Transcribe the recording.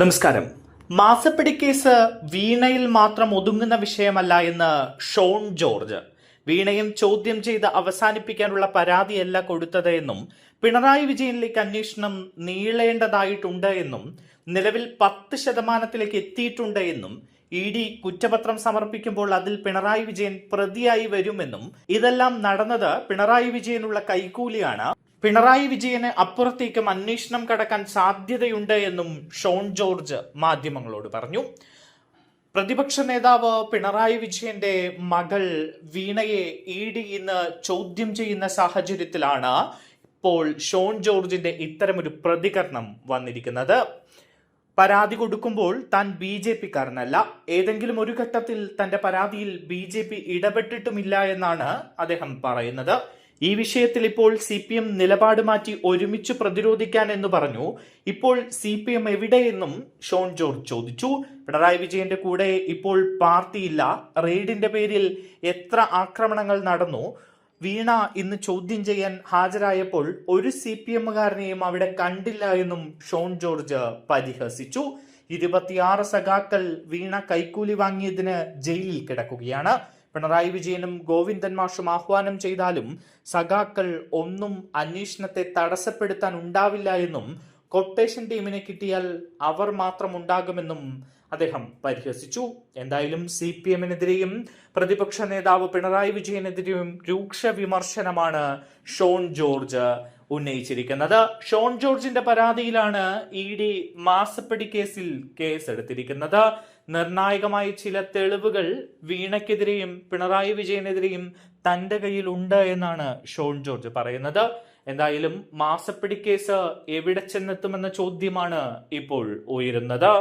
നമസ്കാരം. മാസപ്പടി കേസ് വീണയിൽ മാത്രം ഒതുങ്ങുന്ന വിഷയമല്ല എന്ന് ഷോൺ ജോർജ്. വീണയും ചോദ്യം ചെയ്ത് അവസാനിപ്പിക്കാനുള്ള പരാതിയല്ല കൊടുത്തത് എന്നും പിണറായി വിജയനിലേക്ക് അന്വേഷണം നീളേണ്ടതായിട്ടുണ്ട് എന്നും നിലവിൽ 10% എത്തിയിട്ടുണ്ട് എന്നും ഇ.ഡി. കുറ്റപത്രം സമർപ്പിക്കുമ്പോൾ അതിൽ പിണറായി വിജയൻ പ്രതിയായി വരുമെന്നും ഇതെല്ലാം നടന്നത് പിണറായി വിജയനുള്ള കൈക്കൂലിയാണ്, പിണറായി വിജയന് അപ്പുറത്തേക്കും അന്വേഷണം കടക്കാൻ സാധ്യതയുണ്ട് എന്നും ഷോൺ ജോർജ് മാധ്യമങ്ങളോട് പറഞ്ഞു. പ്രതിപക്ഷ നേതാവ് പിണറായി വിജയന്റെ മകൾ വീണയെ ഇ.ഡി. ഇന്ന് ചോദ്യം ചെയ്യുന്ന സാഹചര്യത്തിലാണ് ഇപ്പോൾ ഷോൺ ജോർജിന്റെ ഇത്തരമൊരു പ്രതികരണം വന്നിരിക്കുന്നത്. പരാതി കൊടുക്കുമ്പോൾ താൻ BJP-കാരനല്ല, ഏതെങ്കിലും ഒരു ഘട്ടത്തിൽ തന്റെ പരാതിയിൽ BJP ഇടപെട്ടിട്ടുമില്ല എന്നാണ് അദ്ദേഹം പറയുന്നത്. ഈ വിഷയത്തിൽ ഇപ്പോൾ CPM നിലപാട് മാറ്റി ഒരുമിച്ച് പ്രതിരോധിക്കാൻ എന്ന് പറഞ്ഞു. ഇപ്പോൾ CPM എവിടെയെന്നും ഷോൺ ജോർജ് ചോദിച്ചു. പിണറായി വിജയന്റെ കൂടെ ഇപ്പോൾ പാർട്ടിയില്ല. റെയ്ഡിന്റെ പേരിൽ എത്ര ആക്രമണങ്ങൾ നടന്നു? വീണ ഇന്ന് ചോദ്യം ചെയ്യാൻ ഹാജരായപ്പോൾ ഒരു CPM-കാരനെയും അവിടെ കണ്ടില്ല എന്നും ഷോൺ ജോർജ് പരിഹസിച്ചു. 26 സഖാക്കൾ വീണ കൈക്കൂലി വാങ്ങിയതിന് ജയിലിൽ കിടക്കുകയാണ്. പിണറായി വിജയനും ഗോവിന്ദൻ മാഷും ആഹ്വാനം ചെയ്താലും സഖാക്കൾ ഒന്നും അന്വേഷണത്തെ തടസ്സപ്പെടുത്താൻ ഉണ്ടാവില്ല എന്നും കൊട്ടേഷൻ ടീമിനെ കിട്ടിയാൽ അവർ മാത്രം ഉണ്ടാകുമെന്നും അദ്ദേഹം പരിഹസിച്ചു. എന്തായാലും CPM-നെതിരെയും പ്രതിപക്ഷ നേതാവ് പിണറായി വിജയനെതിരെയും രൂക്ഷ വിമർശനമാണ് ഷോൺ ജോർജ് ഉന്നയിച്ചിരിക്കുന്നത്. ഷോൺ ജോർജിന്റെ പരാതിയിലാണ് ഇ.ഡി. മാസപ്പടി കേസിൽ കേസെടുത്തിരിക്കുന്നത്. നിർണായകമായ ചില തെളിവുകൾ വീണയ്ക്കെതിരെയും പിണറായി വിജയനെതിരെയും തന്റെ കയ്യിൽ ഉണ്ട് എന്നാണ് ഷോൺ ജോർജ് പറയുന്നത്. എന്തായാലും മാസപ്പടി കേസ് എവിടെ ചെന്നെത്തുമെന്ന ചോദ്യമാണ് ഇപ്പോൾ ഉയരുന്നത്.